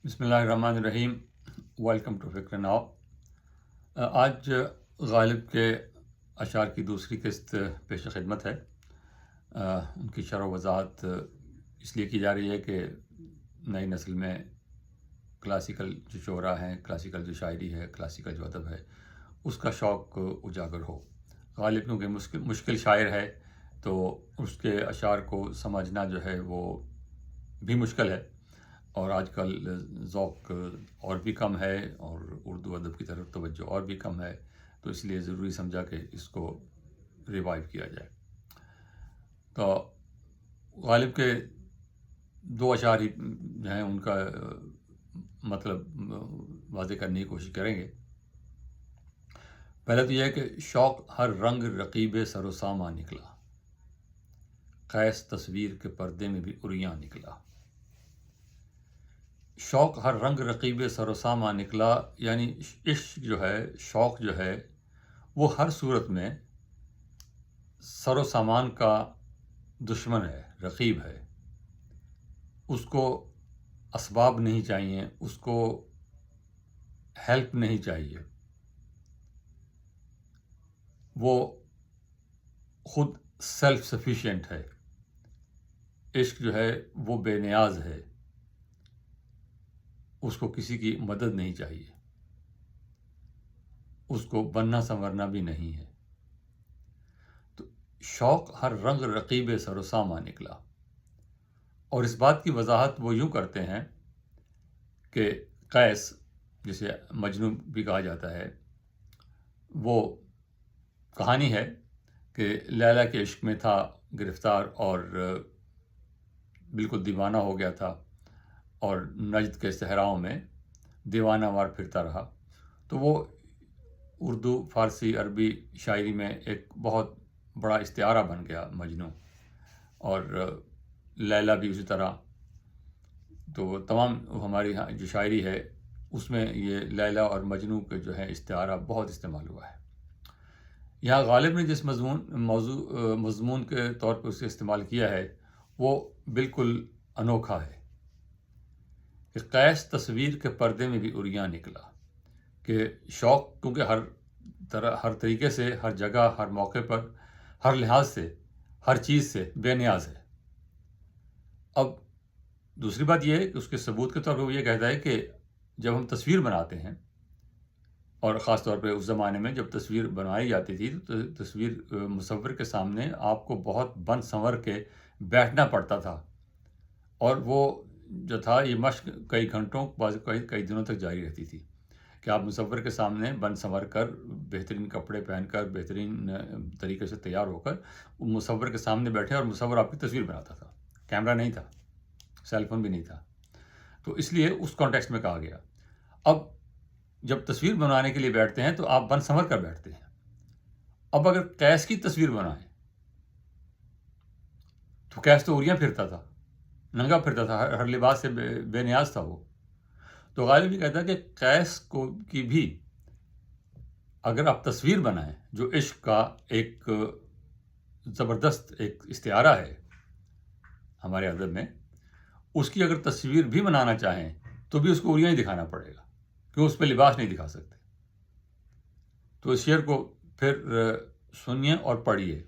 बिस्मिल्लाहिर्रहमानिर्रहीम। Welcome to फिक्र नाव। आज गालिब के अशार की दूसरी किस्त पेश खिदमत है। उनकी शरह वज़ाहत इसलिए की जा रही है कि नई नस्ल में क्लासिकल जो शोरा हैं, क्लासिकल जो शायरी है, क्लासिकल जो अदब है, उसका शौक़ उजागर हो। गालिब क्योंकि मुश्किल शायर है तो उसके अशार को समझना जो है वो भी मुश्किल है, और आजकल ज़ौक़ और भी कम है और उर्दू अदब की तरफ तवज्जो और भी कम है, तो इसलिए ज़रूरी समझा कि इसको रिवाइव किया जाए। तो गालिब के दो अशार ही जो हैं उनका मतलब वाज़ेह करने की कोशिश करेंगे। पहले तो यह है कि शौक़ हर रंग रकीब सरोसामा निकला, कैस तस्वीर के पर्दे में भी उरियाँ निकला। शौक़ हर रंग रकीब सरोसामा निकला, यानी इश्क जो है, शौक़ जो है, वो हर सूरत में सरो सामान का दुश्मन है, रकीब है। उसको असबाब नहीं चाहिए, उसको हेल्प नहीं चाहिए, वो खुद सेल्फ सफिशिएंट है। इश्क जो है वो बेनियाज है, उसको किसी की मदद नहीं चाहिए, उसको बनना संवरना भी नहीं है। तो शौक़ हर रंग रकीब सरोसामा निकला, और इस बात की वजाहत वो यूँ करते हैं कि कैस, जिसे मजनू भी कहा जाता है, वो कहानी है कि लैला के इश्क में था गिरफ़्तार और बिल्कुल दीवाना हो गया था, और नजद के सहराओं में दीवाना वार फिरता रहा। तो वो उर्दू, फ़ारसी, अरबी शायरी में एक बहुत बड़ा इस्तिआरा बन गया मजनू, और लैला भी उसी तरह। तो तमाम हमारी यहाँ जो शायरी है उसमें ये लैला और मजनू के जो है इस्तिआरा बहुत इस्तेमाल हुआ है। यहाँ गालिब ने जिस मज़मून के तौर पर उसे इस्तेमाल किया है वो बिल्कुल अनोखा है कि कैस तस्वीर के पर्दे में भी उरियाँ निकला, कि शौक़ क्योंकि हर तरीके से, हर जगह, हर मौके पर, हर लिहाज से, हर चीज़ से बेनियाज है। अब दूसरी बात यह है कि उसके सबूत के तौर पर वो ये कहता है कि जब हम तस्वीर बनाते हैं, और ख़ास तौर पे उस ज़माने में जब तस्वीर बनाई जाती थी तो तस्वीर मुसव्विर के सामने आपको बहुत बन संवर के बैठना पड़ता था, और वो जो था ये मश्क कई घंटों, कई दिनों तक जारी रहती थी कि आप मुसव्विर के सामने बन संवर कर, बेहतरीन कपड़े पहनकर, बेहतरीन तरीके से तैयार होकर मुसव्विर के सामने बैठे, और मुसव्विर आपकी तस्वीर बनाता था। कैमरा नहीं था, सेलफोन भी नहीं था, तो इसलिए उस कॉन्टेक्स्ट में कहा गया। अब जब तस्वीर बनाने के लिए बैठते हैं तो आप बन संवर कर बैठते हैं। अब अगर कैस की तस्वीर बनाएं तो कैस तो उरियाँ फिरता था, नंगा फिरता था, हर लिबास से बेनियाज था वो। तो गालिब ये कहता है कि कैस को की भी अगर आप तस्वीर बनाएं, जो इश्क का एक ज़बरदस्त एक इस्तिआरा है हमारे अदब में, उसकी अगर तस्वीर भी बनाना चाहें तो भी उसको उरियाँ ही दिखाना पड़ेगा, क्यों उस पर लिबास नहीं दिखा सकते। तो इस शेर को फिर सुनिए और पढ़िए।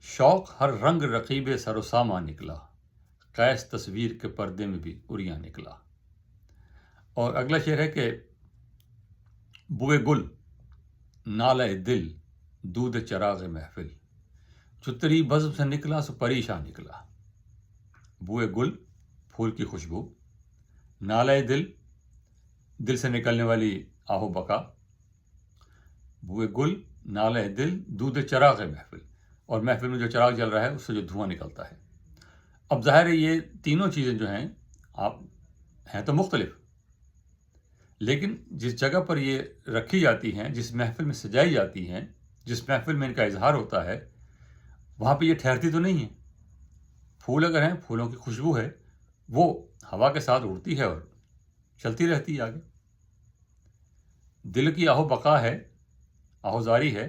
शौक़ हर रंग रकीब सरोसामा निकला, कैस तस्वीर के पर्दे में भी उरियाँ निकला। और अगला शेर है कि बुए गुल नाले दिल दूध चराग महफिल, चुतरी बज़्म से निकला सो परेशान निकला। बुए गुल, फूल की खुशबू, नाले दिल, दिल से निकलने वाली आहो बका, बुए गुल नाले दिल दूध चराग महफिल, और महफिल में जो चराग जल रहा है उससे जो धुआं निकलता है। अब ज़ाहिर है ये तीनों चीज़ें जो हैं आप हैं तो मुख्तलिफ, लेकिन जिस जगह पर ये रखी जाती हैं, जिस महफिल में सजाई जाती हैं, जिस महफिल में इनका इजहार होता है, वहाँ पे ये ठहरती तो नहीं है। फूल अगर हैं, फूलों की खुशबू है, वो हवा के साथ उड़ती है और चलती रहती है आगे। दिल की आहो बका है, आहोजारी है,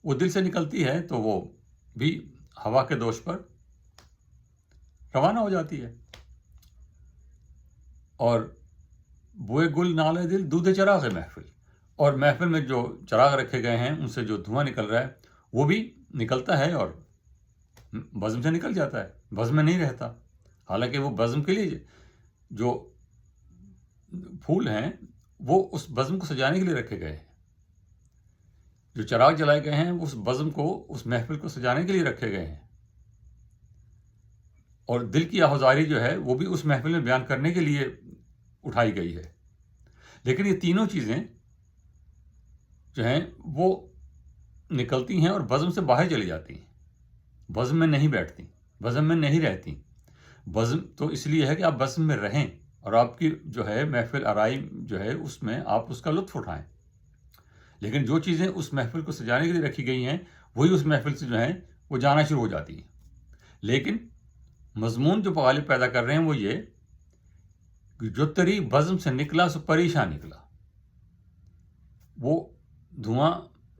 वो दिल से निकलती है तो वो भी हवा के दोष पर रवाना हो जाती है। और بوئے گل نالے دل دودھ چراغ محفل، اور محفل میں جو چراغ رکھے گئے ہیں ان سے جو دھواں نکل رہا ہے وہ بھی نکلتا ہے اور بزم سے نکل جاتا ہے، بزم میں نہیں رہتا، حالانکہ وہ بزم کے لیے جو پھول ہیں وہ اس بزم کو سجانے کے لیے رکھے گئے ہیں، جو چراغ جلائے گئے ہیں اس بزم کو، اس محفل کو سجانے کے لیے رکھے گئے ہیں، اور دل کی آہوزاری جو ہے وہ بھی اس محفل میں بیان کرنے کے لیے اٹھائی گئی ہے۔ لیکن یہ تینوں چیزیں جو ہیں وہ نکلتی ہیں اور بزم سے باہر چلی جاتی ہیں، بزم میں نہیں بیٹھتی، بزم میں نہیں رہتی۔ بزم تو اس لیے ہے کہ آپ بزم میں رہیں اور آپ کی جو ہے محفل آرائی جو ہے اس میں آپ اس کا لطف اٹھائیں، لیکن جو چیزیں اس محفل کو سجانے کے لیے رکھی گئی ہیں وہی اس محفل سے جو ہیں وہ جانا شروع ہو جاتی ہیں۔ لیکن مضمون جو غالب پیدا کر رہے ہیں وہ یہ کہ جو تری بزم سے نکلا سو پریشان نکلا، وہ دھواں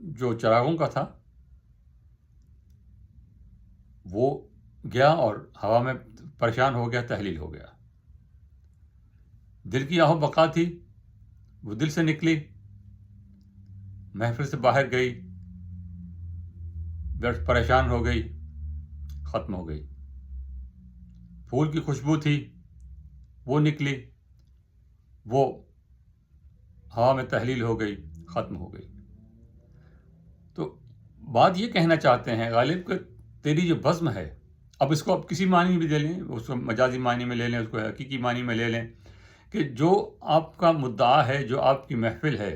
جو چراغوں کا تھا وہ گیا اور ہوا میں پریشان ہو گیا، تحلیل ہو گیا۔ دل کی آہو بقا تھی، وہ دل سے نکلی، محفل سے باہر گئی، پریشان ہو گئی، ختم ہو گئی۔ پھول کی خوشبو تھی، وہ نکلی، وہ ہوا میں تحلیل ہو گئی، ختم ہو گئی۔ تو بات یہ کہنا چاہتے ہیں غالب کہ تیری جو بزم ہے، اب اس کو آپ کسی معنی میں بھی لے لیں، اس کو مجازی معنی میں لے لیں، اس کو حقیقی معنی میں لے لیں، کہ جو آپ کا مدعا ہے، جو آپ کی محفل ہے،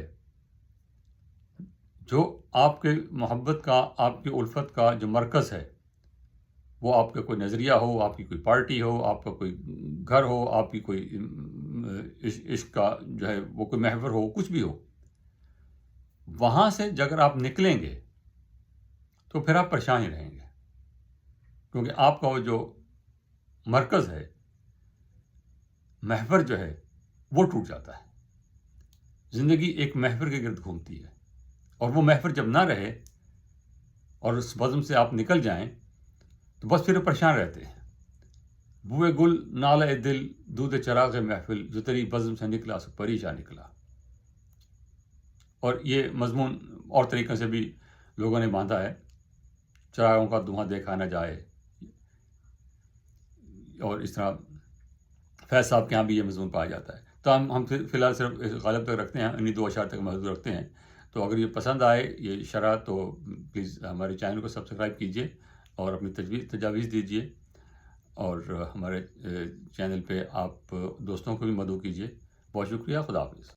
جو آپ کے محبت کا، آپ کی الفت کا جو مرکز ہے، وہ آپ کا کوئی نظریہ ہو، آپ کی کوئی پارٹی ہو، آپ کا کوئی گھر ہو، آپ کی کوئی عشق کا جو ہے وہ کوئی محور ہو، کچھ بھی ہو، وہاں سے اگر آپ نکلیں گے تو پھر آپ پریشان ہی رہیں گے، کیونکہ آپ کا وہ جو مرکز ہے، محور جو ہے وہ ٹوٹ جاتا ہے۔ زندگی ایک محور کے گرد گھومتی ہے، اور وہ محور جب نہ رہے اور اس بزم سے آپ نکل جائیں تو بس پھر پریشان رہتے ہیں۔ بوئے گل نالے دل دودھ چراغ محفل، جو تیری بزم سے نکلا سو پریشان نکلا۔ اور یہ مضمون اور طریقے سے بھی لوگوں نے باندھا ہے، چراغوں کا دھواں دیکھا نہ جائے، اور اس طرح فیض صاحب کے ہاں بھی یہ مضمون پایا جاتا ہے۔ تو ہم فی الحال صرف غالب تک رکھتے ہیں، انہیں 2 اشعار تک محدود رکھتے ہیں۔ تو اگر یہ پسند آئے یہ شرح تو پلیز ہمارے چینل کو سبسکرائب کیجیے اور اپنی تجاویز دیجیے، اور ہمارے چینل پہ آپ دوستوں کو بھی مدعو کیجیے۔ بہت شکریہ، خدا حافظ۔